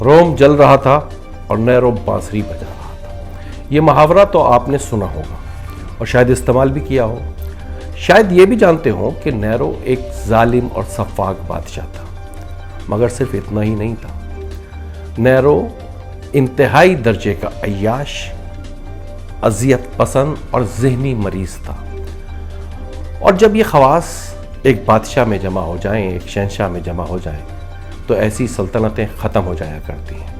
روم جل رہا تھا اور نیرو بانسری بجا رہا تھا۔ یہ محاورہ تو آپ نے سنا ہوگا اور شاید استعمال بھی کیا ہو۔ شاید یہ بھی جانتے ہوں کہ نیرو ایک ظالم اور سفاک بادشاہ تھا، مگر صرف اتنا ہی نہیں تھا۔ نیرو انتہائی درجے کا عیاش، اذیت پسند اور ذہنی مریض تھا، اور جب یہ خواص ایک بادشاہ میں جمع ہو جائیں، ایک شہنشاہ میں جمع ہو جائیں، تو ایسی سلطنتیں ختم ہو جایا کرتی ہیں۔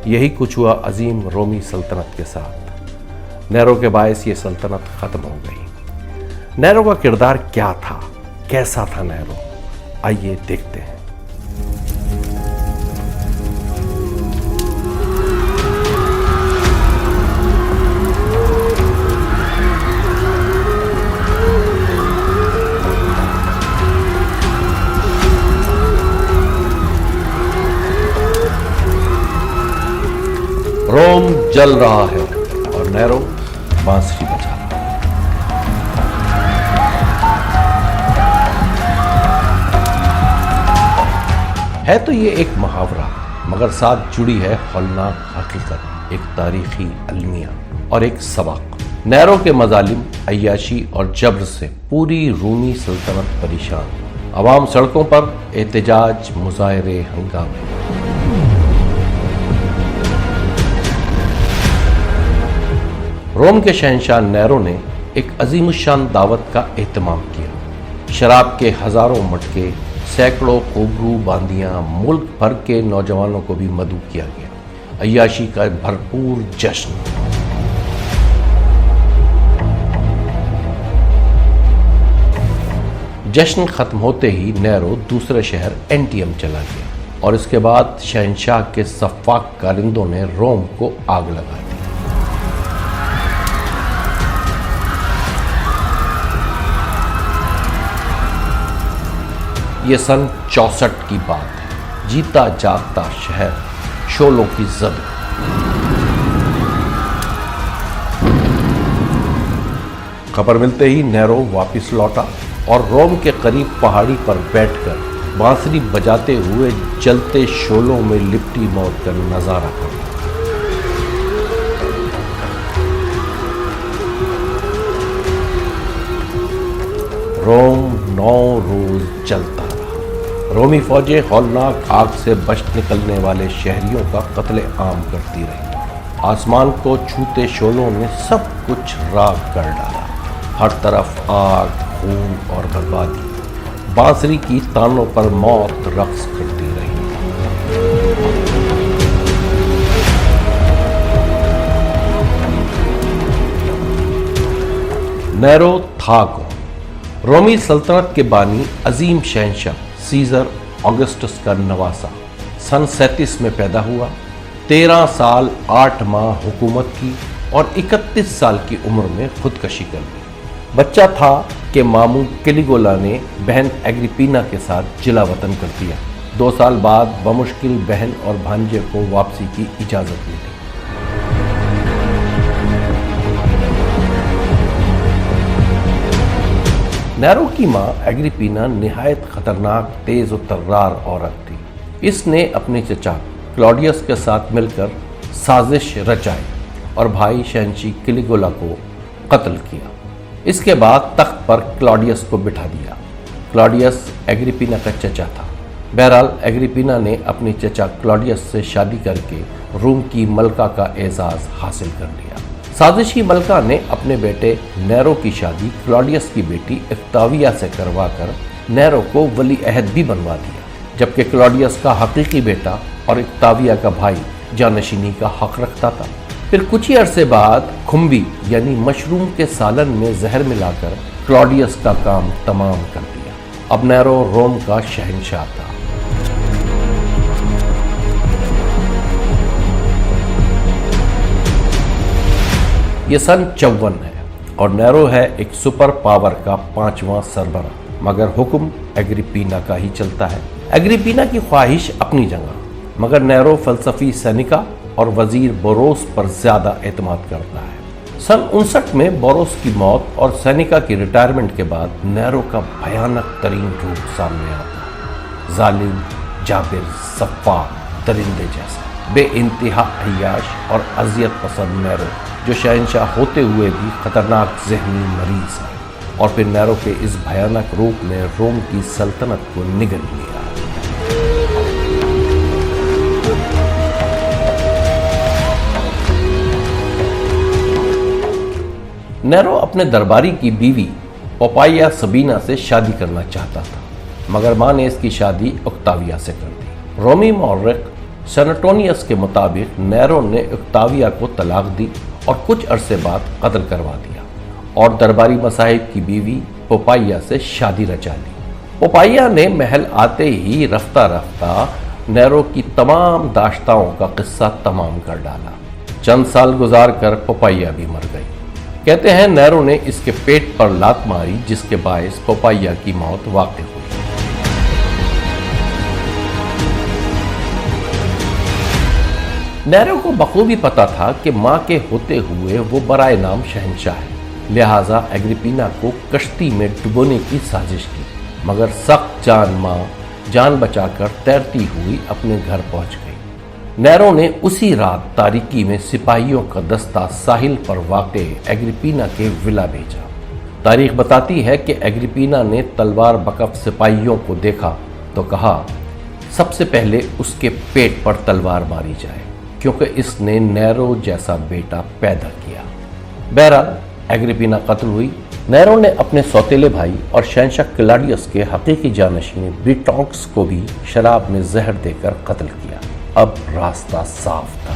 یہی کچھ ہوا عظیم رومی سلطنت کے ساتھ۔ نیرو کے باعث یہ سلطنت ختم ہو گئی۔ نیرو کا کردار کیا تھا؟ کیسا تھا نیرو؟ آئیے دیکھتے ہیں۔ روم جل رہا ہے اور نیرو بانسری بجا رہا ہے۔ تو یہ ایک محاورہ، مگر ساتھ جڑی ہے ہولناک حقیقت، ایک تاریخی المیہ اور ایک سبق۔ نیرو کے مظالم، عیاشی اور جبر سے پوری رومی سلطنت پریشان۔ عوام سڑکوں پر، احتجاج، مظاہرے، ہنگامے۔ روم کے شہنشاہ نیرو نے ایک عظیم الشان دعوت کا اہتمام کیا۔ شراب کے ہزاروں مٹکے، سینکڑوں کوبرو باندیاں، ملک بھر کے نوجوانوں کو بھی مدعو کیا گیا۔ عیاشی کا بھرپور جشن۔ جشن ختم ہوتے ہی نیرو دوسرے شہر اینٹیم چلا گیا، اور اس کے بعد شہنشاہ کے سفاک کارندوں نے روم کو آگ لگا دی۔ یہ سن 64 کی بات ہے۔ جیتا جاگتا شہر، شعلوں کی زد۔ خبر ملتے ہی نیرو واپس لوٹا اور روم کے قریب پہاڑی پر بیٹھ کر بانسری بجاتے ہوئے جلتے شعلوں میں لپٹی موت کا نظارہ کرا۔ روم 9 روز جلتا رہا۔ رومی فوجیں ہولناک آگ سے بچ نکلنے والے شہریوں کا قتل عام کرتی رہی۔ آسمان کو چھوتے شعلوں نے سب کچھ راکھ کر ڈالا۔ ہر طرف آگ، خون اور بربادی۔ بانسری کی تانوں پر موت رقص کرتی رہی۔ نیرو تھا کون؟ رومی سلطنت کے بانی، عظیم شہنشاہ سیزر آگسٹس کا نواسا۔ سن 37 میں پیدا ہوا۔ 13 سال 8 ماہ حکومت کی اور 31 سال کی عمر میں خودکشی کر لی۔ بچہ تھا کہ ماموں کیلیگولا نے بہن ایگریپینا کے ساتھ جلا وطن کر دیا۔ 2 سال بعد بمشکل بہن اور بھانجے کو واپسی کی اجازت ملی۔ نیرو کی ماں ایگریپینا نہایت خطرناک، تیز و طرار عورت تھی۔ اس نے اپنے چچا کلاڈیس کے ساتھ مل کر سازش رچائی اور بھائی شہنشی کیلیگولا کو قتل کیا۔ اس کے بعد تخت پر کلاڈیس کو بٹھا دیا۔ کلاڈیس ایگریپینا کا چچا تھا۔ بہرحال ایگریپینا نے اپنی چچا کلاڈیس سے شادی کر کے روم کی ملکہ کا اعزاز حاصل کر لیا۔ سازشی ملکہ نے اپنے بیٹے نیرو کی شادی کلاڈیس کی بیٹی اکتاویہ سے کروا کر نیرو کو ولی عہد بھی بنوا دیا، جبکہ کلاڈیس کا حقیقی بیٹا اور اکتاویہ کا بھائی جانشینی کا حق رکھتا تھا۔ پھر کچھ ہی عرصے بعد کھمبی یعنی مشروم کے سالن میں زہر ملا کر کلاڈیس کا کام تمام کر دیا۔ اب نیرو روم کا شہنشاہ تھا۔ یہ سن 54 ہے اور نیرو ہے ایک سپر پاور کا 5واں سربراہ، مگر حکم ایگریپینا کا ہی چلتا ہے۔ ایگریپینا کی خواہش اپنی جگہ، مگر نیرو فلسفی سینیکا اور وزیر بوروس پر زیادہ اعتماد کرتا ہے۔ سن 59 میں بوروس کی موت اور سینیکا کی ریٹائرمنٹ کے بعد نیرو کا بھیانک ترین روپ سامنے آتا ہے، ظالم، جابر، سفاک، درندے جیسا۔ بے انتہا عیاش اور اذیت پسند نیرو، جو شہنشاہ ہوتے ہوئے بھی خطرناک ذہنی مریض ہے، اور پھر نیرو کے اس بھیانک روپ نے روم کی سلطنت کو نگل لیا۔ نیرو اپنے درباری کی بیوی پوپائیا سبینا سے شادی کرنا چاہتا تھا، مگر ماں نے اس کی شادی اوکتاویا سے کر دی۔ رومی مورخ سنٹونیس کے مطابق نیرو نے اوکتاویا کو طلاق دی اور کچھ عرصے بعد قتل کروا دیا، اور درباری مصاحب کی بیوی پوپائیا سے شادی رچا لی۔ پوپائیا نے محل آتے ہی رفتہ رفتہ نیرو کی تمام داشتاؤں کا قصہ تمام کر ڈالا۔ چند سال گزار کر پوپائیا بھی مر گئی۔ کہتے ہیں نیرو نے اس کے پیٹ پر لات ماری، جس کے باعث پوپائیا کی موت واقع ہوئی۔ نیرو کو بخوبی پتا تھا کہ ماں کے ہوتے ہوئے وہ برائے نام شہنشاہ ہے، لہٰذا ایگریپینا کو کشتی میں ڈبونے کی سازش کی، مگر سخت جان ماں جان بچا کر تیرتی ہوئی اپنے گھر پہنچ گئی۔ نیرو نے اسی رات تاریکی میں سپاہیوں کا دستہ ساحل پر واقع ایگریپینا کے ولا بھیجا۔ تاریخ بتاتی ہے کہ ایگریپینا نے تلوار بکف سپاہیوں کو دیکھا تو کہا سب سے پہلے اس کے پیٹ پر تلوار ماری جائے، کیونکہ اس نے نیرو جیسا بیٹا پیدا کیا۔ بہرحال ایگریپینا قتل ہوئی۔ نیرو نے اپنے سوتیلے بھائی اور شہنشاہ کلاڈیس کے حقیقی جانشین بریٹانکس کو بھی شراب میں زہر دے کر قتل کیا۔ اب راستہ صاف تھا۔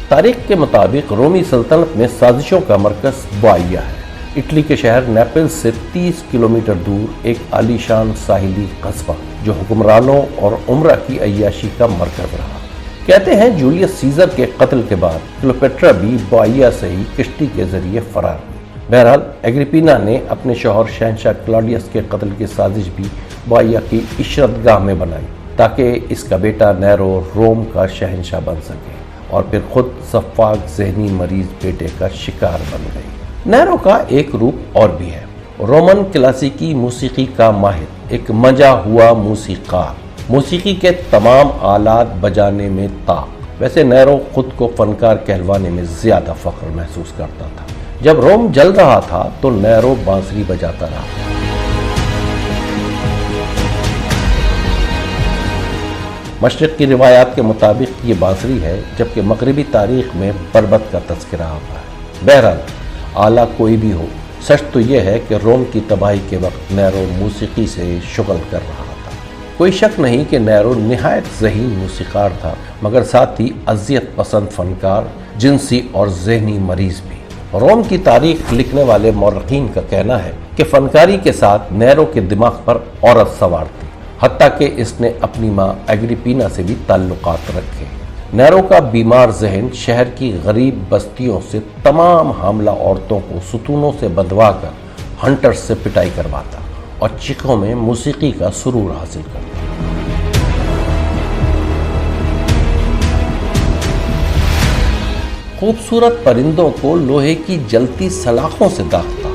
تاریخ کے مطابق رومی سلطنت میں سازشوں کا مرکز بوائیا ہے، اٹلی کے شہر نیپلز سے 30 کلومیٹر دور ایک عالیشان ساحلی قصبہ، جو حکمرانوں اور عمرہ کی عیاشی کا مرکز رہا۔ کہتے ہیں جولیس سیزر کے قتل کے بعد کلیوپیٹرا بھی بوائیا سے ہی کشتی کے ذریعے فرار ہوئی۔ بہرحال ایگریپینا نے اپنے شوہر شہنشاہ کلاڈیس کے قتل کی سازش بھی بوائیا کی عشرت گاہ میں بنائی، تاکہ اس کا بیٹا نیرو روم کا شہنشاہ بن سکے، اور پھر خود سفاک ذہنی مریض بیٹے کا شکار بن گئی۔ نیرو کا ایک روپ اور بھی ہے، رومن کلاسیکی موسیقی کا ماہر، ایک منجا ہوا موسیقار، موسیقی کے تمام آلات بجانے میں طاق۔ ویسے نیرو خود کو فنکار کہلوانے میں زیادہ فخر محسوس کرتا تھا۔ جب روم جل رہا تھا تو نیرو بانسری بجاتا رہا۔ مشرق کی روایات کے مطابق یہ بانسری ہے، جبکہ مغربی تاریخ میں بربط کا تذکرہ آتا ہے۔ بہرحال آلہ کوئی بھی ہو، سچ تو یہ ہے کہ روم کی تباہی کے وقت نیرو موسیقی سے شغل کر رہا تھا۔ کوئی شک نہیں کہ نیرو نہایت ذہین موسیقار تھا، مگر ساتھ ہی اذیت پسند فنکار، جنسی اور ذہنی مریض بھی۔ روم کی تاریخ لکھنے والے مورخین کا کہنا ہے کہ فنکاری کے ساتھ نیرو کے دماغ پر عورت سوار تھی، حتیٰ کہ اس نے اپنی ماں ایگریپینا سے بھی تعلقات رکھے۔ نیرو کا بیمار ذہن شہر کی غریب بستیوں سے تمام حاملہ عورتوں کو ستونوں سے بندھوا کر ہنٹرز سے پٹائی کرواتا اور چیخوں میں موسیقی کا سرور حاصل کرتا۔ خوبصورت پرندوں کو لوہے کی جلتی سلاخوں سے داغتا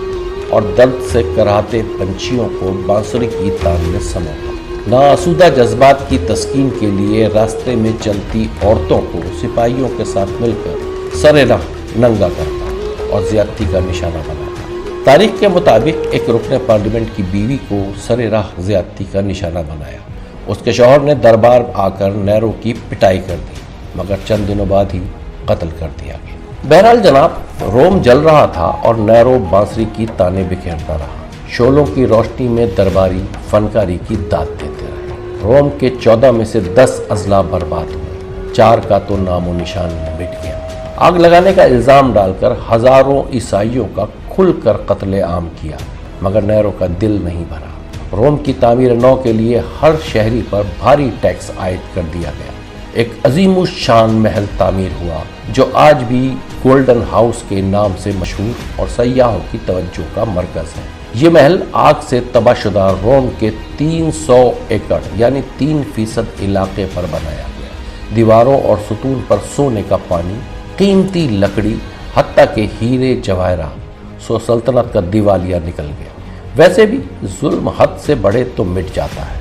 اور درد سے کراہتے پنچھیوں کو بانسری کی تان میں سموتا۔ ناآسودہ جذبات کی تسکین کے لیے راستے میں چلتی عورتوں کو سپاہیوں کے ساتھ مل کر سرِ راہ ننگا کرتا اور زیادتی کا نشانہ بناتا۔ تاریخ کے مطابق ایک رکن پارلیمنٹ کی بیوی کو سرِ راہ زیادتی کا نشانہ بنایا۔ اس کے شوہر نے دربار آ کر نیرو کی پٹائی کر دی، مگر چند دنوں بعد ہی قتل کر دیا گیا۔ بہرحال جناب، روم جل رہا تھا اور نیرو بانسری کی تانے بکھیرتا رہا۔ شعلوں کی روشنی میں درباری فنکاری کی داد دیتے رہے۔ روم کے 14 میں سے 10 اضلاع برباد ہوئے، 4 کا تو نام و نشان مٹ گیا۔ آگ لگانے کا الزام ڈال کر ہزاروں عیسائیوں کا کھل کر قتل عام کیا، مگر نیرو کا دل نہیں بھرا۔ روم کی تعمیر نو کے لیے ہر شہری پر بھاری ٹیکس عائد کر دیا گیا۔ ایک عظیم الشان محل تعمیر ہوا، جو آج بھی گولڈن ہاؤس کے نام سے مشہور اور سیاحوں کی توجہ کا مرکز ہے۔ یہ محل آگ سے تباہ شدہ روم کے 300 ایکڑ یعنی 3% علاقے پر بنایا گیا۔ دیواروں اور ستون پر سونے کا پانی، قیمتی لکڑی، حتیٰ کہ ہیرے جواہرات، سو سلطنت کا دیوالیہ نکل گیا۔ ویسے بھی ظلم حد سے بڑھے تو مٹ جاتا ہے۔